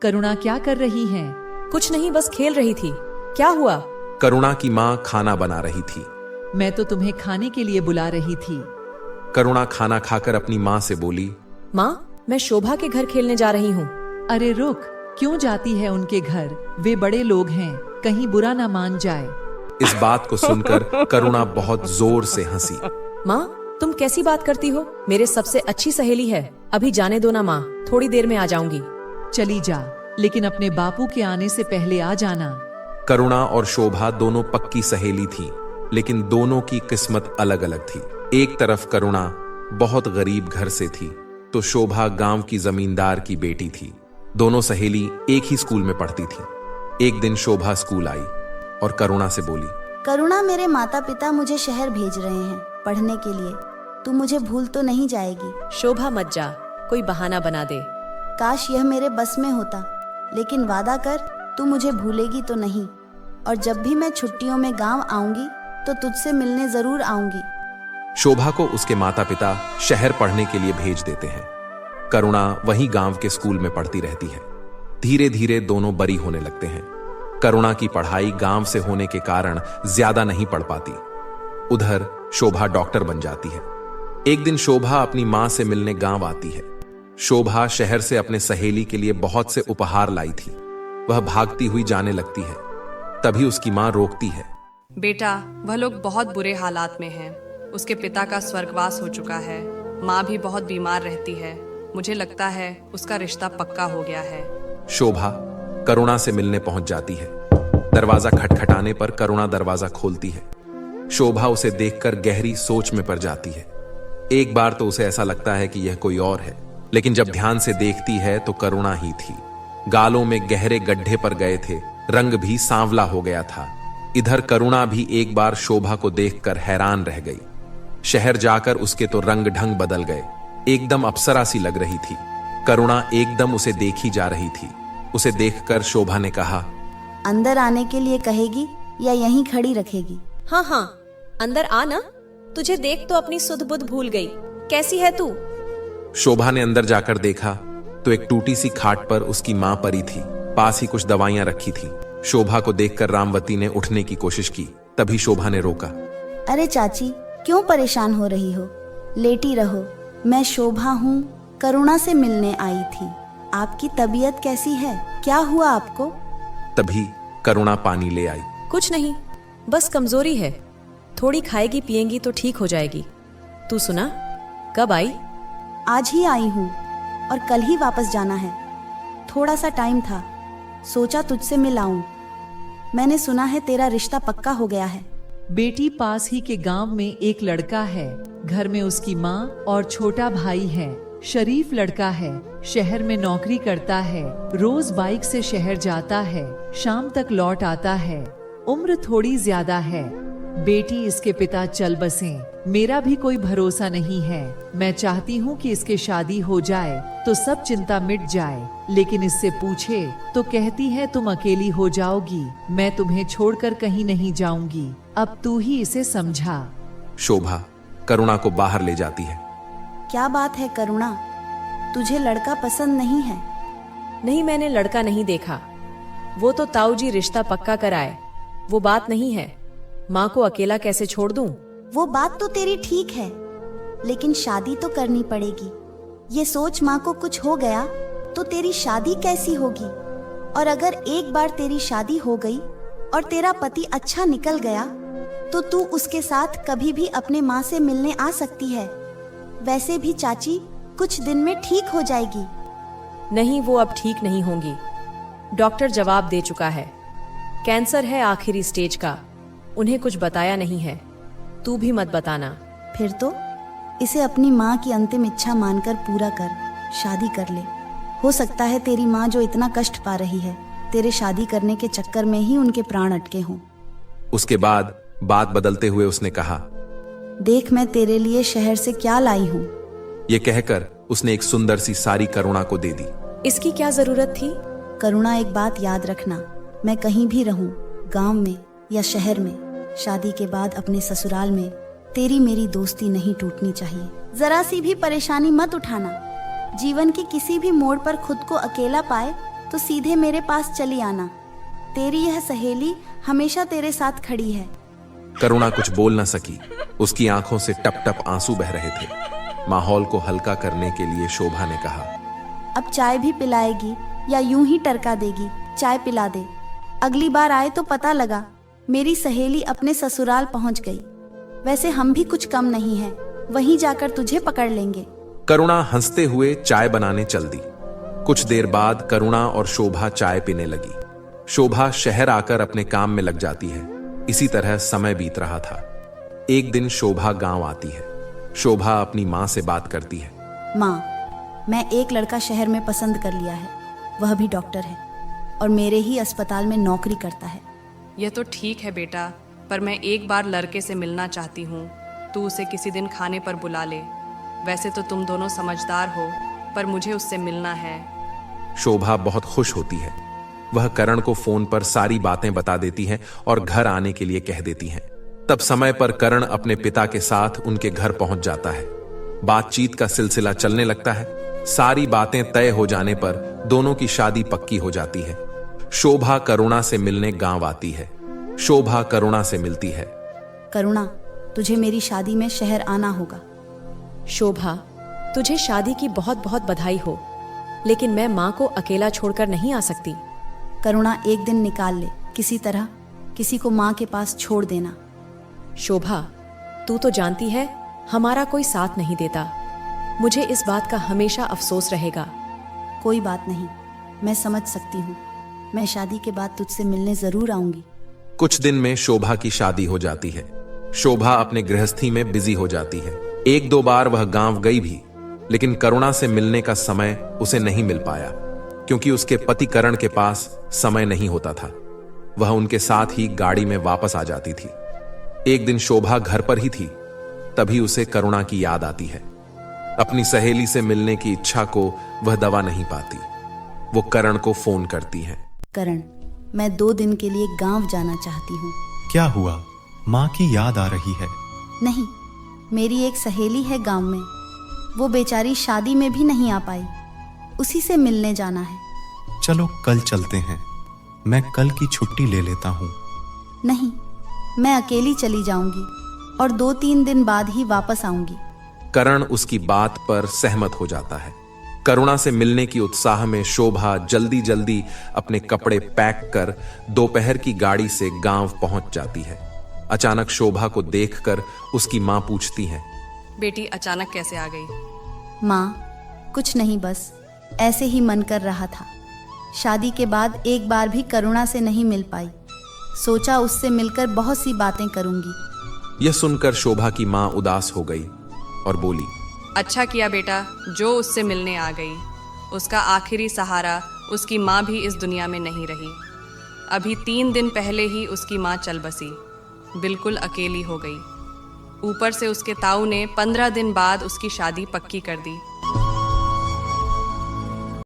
करुणा क्या कर रही हैं? कुछ नहीं, बस खेल रही थी। क्या हुआ? करुणा की माँ खाना बना रही थी। मैं तो तुम्हें खाने के लिए बुला रही थी। करुणा खाना खाकर अपनी माँ से बोली, माँ, मैं शोभा के घर खेलने जा रही हूँ। अरे रुक, क्यों जाती है उनके घर? वे बड़े लोग हैं, कहीं बुरा ना मान जाए। इस बात को सुनकर करुणा बहुत जोर से हंसी। माँ, तुम कैसी बात करती हो? मेरे सबसे अच्छी सहेली है। अभी जाने दो ना माँ, थोड़ी देर में आ जाऊंगी। चली जा, लेकिन अपने बापू के आने से पहले आ जाना। करुणा और शोभा दोनों पक्की सहेली थी, लेकिन दोनों की किस्मत अलग अलग थी। एक तरफ करुणा बहुत गरीब घर से थी, तो शोभा गांव की जमींदार की बेटी थी। दोनों सहेली एक ही स्कूल में पढ़ती थी। एक दिन शोभा स्कूल आई और करुणा से बोली, करुणा, मेरे माता पिता मुझे शहर भेज रहे हैं पढ़ने के लिए। तू मुझे भूल तो नहीं जाएगी? शोभा मत जा, कोई बहाना बना दे। काश यह मेरे बस में होता, लेकिन वादा कर, तू मुझे भूलेगी तो नहीं। और जब भी मैं छुट्टियों में गांव आऊंगी तो तुझसे मिलने जरूर आऊंगी। शोभा को उसके माता पिता शहर पढ़ने के लिए भेज देते हैं। करुणा वहीं गांव के स्कूल में पढ़ती रहती है। धीरे धीरे दोनों बड़ी होने लगते हैं। करुणा की पढ़ाई गांव से होने के कारण ज्यादा नहीं पढ़ पाती। उधर शोभा डॉक्टर बन जाती है। एक दिन शोभा अपनी मां से मिलने गांव आती है। शोभा शहर से अपने सहेली के लिए बहुत से उपहार लाई थी। वह भागती हुई जाने लगती है, तभी उसकी मां रोकती है। बेटा, वह लोग बहुत बुरे हालात में हैं। उसके पिता का स्वर्गवास हो चुका है। माँ भी बहुत बीमार रहती है। मुझे लगता है उसका रिश्ता पक्का हो गया है। शोभा करुणा से मिलने पहुंच जाती है। दरवाजा खटखटाने पर करुणा दरवाजा खोलती है। शोभा उसे देखकर गहरी सोच में पड़ जाती है। एक बार तो उसे ऐसा लगता है कि यह कोई और है, लेकिन जब ध्यान से देखती है तो करुणा ही थी। गालों में गहरे गड्ढे पर गए थे, रंग भी सांवला हो गया था। इधर करुणा भी एक बार शोभा को देखकर हैरान रह गई। शहर जाकर उसके तो रंग ढंग बदल गए, एकदम अप्सरा सी लग रही थी। करुणा एकदम उसे देखी जा रही थी। उसे देखकर शोभा ने कहा, अंदर आने के लिए कहेगी या यहीं खड़ी रखेगी? हाँ हाँ, अंदर आ ना। तुझे देख तो अपनी सुध बुध भूल गई। कैसी है तू? शोभा ने अंदर जाकर देखा तो एक टूटी सी खाट पर उसकी मां पड़ी थी। पास ही कुछ दवाइयां रखी थी। शोभा को देखकर रामवती ने उठने की कोशिश की, तभी शोभा ने रोका। अरे चाची, क्यों परेशान हो रही हो? लेटी रहो। मैं शोभा हूँ, करुणा से मिलने आई थी। आपकी तबीयत कैसी है? क्या हुआ आपको? तभी करुणा पानी ले आई। कुछ नहीं, बस कमजोरी है। थोड़ी खाएगी पिएंगी तो ठीक हो जाएगी। तू सुना, कब आई? आज ही आई हूँ और कल ही वापस जाना है। थोड़ा सा टाइम था, सोचा तुझसे मिल आऊं। मैंने सुना है तेरा रिश्ता पक्का हो गया है। बेटी, पास ही के गांव में एक लड़का है। घर में उसकी माँ और छोटा भाई है। शरीफ लड़का है, शहर में नौकरी करता है। रोज बाइक से शहर जाता है, शाम तक लौट आता है। उम्र थोड़ी ज्यादा है। बेटी, इसके पिता चल बसे। मेरा भी कोई भरोसा नहीं है। मैं चाहती हूँ कि इसके शादी हो जाए तो सब चिंता मिट जाए, लेकिन इससे पूछे तो कहती है तुम अकेली हो जाओगी। मैं तुम्हें छोड़कर कहीं नहीं जाऊंगी। अब तू ही इसे समझा। शोभा करुणा को बाहर ले जाती है। क्या बात है करुणा, तुझे लड़का पसंद नहीं है? नहीं, मैंने लड़का नहीं देखा। वो तो ताऊ जी रिश्ता पक्का कराए, वो बात नहीं है। माँ को अकेला कैसे छोड़ दूं? वो बात तो तेरी ठीक है, लेकिन शादी तो करनी पड़ेगी। ये सोच, माँ को कुछ हो गया तो तेरी शादी कैसी होगी? और अगर एक बार तेरी शादी हो गई और तेरा पति अच्छा निकल गया तो तू उसके साथ कभी भी अपने माँ से मिलने आ सकती है। वैसे भी चाची कुछ दिन में ठीक हो जाएगी। नहीं, वो अब ठीक नहीं होंगी। डॉक्टर जवाब दे चुका है। कैंसर है आखिरी स्टेज का। उन्हें कुछ बताया नहीं है। तू भी मत बताना। फिर तो इसे अपनी माँ की अंतिम इच्छा मानकर पूरा कर, शादी कर ले। हो सकता है तेरी माँ जो इतना कष्ट पा रही है, तेरे शादी करने के चक्कर में ही उनके प्राण अटके हों। उसके बाद बात बदलते हुए उसने कहा, देख, मैं तेरे लिए शहर से क्या लाई हूँ। ये कहकर उसने एक सुंदर सी साड़ी करुणा को दे दी। इसकी क्या जरूरत थी? करुणा, एक बात याद रखना, मैं कहीं भी रहूं, गांव में या शहर में, शादी के बाद अपने ससुराल में तेरी मेरी दोस्ती नहीं टूटनी चाहिए। जरा सी भी परेशानी मत उठाना। जीवन के किसी भी मोड़ पर खुद को अकेला पाए तो सीधे मेरे पास चली आना। तेरी यह सहेली हमेशा तेरे साथ खड़ी है। करुणा कुछ बोल न सकी। उसकी आंखों से टप टप आंसू बह रहे थे। माहौल को हल्का करने के लिए शोभा ने कहा, अब चाय भी पिलाएगी या यूं ही टरका देगी? चाय पिला दे। अगली बार आए तो पता लगा मेरी सहेली अपने ससुराल पहुंच गई। वैसे हम भी कुछ कम नहीं हैं, वहीं जाकर तुझे पकड़ लेंगे। करुणा हंसते हुए चाय बनाने चल दी। कुछ देर बाद करुणा और शोभा चाय पीने लगी। शोभा शहर आकर अपने काम में लग जाती है। इसी तरह समय बीत रहा था। एक दिन शोभा गांव आती है। शोभा अपनी माँ से बात करती है। माँ, मैं एक लड़का शहर में पसंद कर लिया है। वह भी डॉक्टर है और मेरे ही अस्पताल में नौकरी करता है। यह तो ठीक है बेटा, पर मैं एक बार लड़के से मिलना चाहती हूँ। तू उसे किसी दिन खाने पर बुला ले। वैसे तो तुम दोनों समझदार हो, पर मुझे उससे मिलना है। शोभा बहुत खुश होती है। वह करण को फोन पर सारी बातें बता देती है और घर आने के लिए कह देती है। तब समय पर करण अपने पिता के साथ उनके घर पहुंच जाता है। बातचीत का सिलसिला चलने लगता है। सारी बातें तय हो जाने पर दोनों की शादी पक्की हो जाती है। शोभा करुणा से मिलने गांव आती है। शोभा करुणा से मिलती है। करुणा, तुझे मेरी शादी में शहर आना होगा। शोभा, तुझे शादी की बहुत बहुत बधाई हो, लेकिन मैं माँ को अकेला छोड़कर नहीं आ सकती। करुणा, एक दिन निकाल ले। किसी तरह किसी को माँ के पास छोड़ देना। शोभा, तू तो जानती है हमारा कोई साथ नहीं देता। मुझे इस बात का हमेशा अफसोस रहेगा। कोई बात नहीं, मैं समझ सकती हूँ। मैं शादी के बाद तुझसे मिलने जरूर आऊंगी। कुछ दिन में शोभा की शादी हो जाती है। शोभा अपने गृहस्थी में बिजी हो जाती है। एक दो बार वह गांव गई भी, लेकिन करुणा से मिलने का समय उसे नहीं मिल पाया, क्योंकि उसके पति करण के पास समय नहीं होता था। वह उनके साथ ही गाड़ी में वापस आ जाती थी। एक दिन शोभा घर पर ही थी, तभी उसे करुणा की याद आती है। अपनी सहेली से मिलने की इच्छा को वह दबा नहीं पाती। वो करण को फोन करती है। करण, मैं 2 दिन के लिए गांव जाना चाहती हूँ। क्या हुआ? माँ की याद आ रही है? नहीं, मेरी एक सहेली है गांव में। वो बेचारी शादी में भी नहीं आ पाई। उसी से मिलने जाना है। चलो कल चलते हैं। मैं कल की छुट्टी ले लेता हूँ। नहीं, मैं अकेली चली जाऊंगी और 2-3 दिन बाद ही वापस आऊंगी। करण उसकी बात पर सहमत हो जाता है। करुणा से मिलने की उत्साह में शोभा जल्दी जल्दी अपने कपड़े पैक कर दोपहर की गाड़ी से गांव पहुंच जाती है। अचानक शोभा को देखकर उसकी मां पूछती है, बेटी अचानक कैसे आ गई? माँ, कुछ नहीं, बस ऐसे ही मन कर रहा था। शादी के बाद एक बार भी करुणा से नहीं मिल पाई। सोचा उससे मिलकर बहुत सी बातें करूंगी। यह सुनकर शोभा की मां उदास हो गई और बोली, अच्छा किया बेटा, जो उससे मिलने आ गई। उसका आखिरी सहारा उसकी माँ भी इस दुनिया में नहीं रही। अभी 3 दिन पहले ही उसकी माँ चल बसी, बिल्कुल अकेली हो गई। ऊपर से उसके ताऊ ने 15 दिन बाद उसकी शादी पक्की कर दी।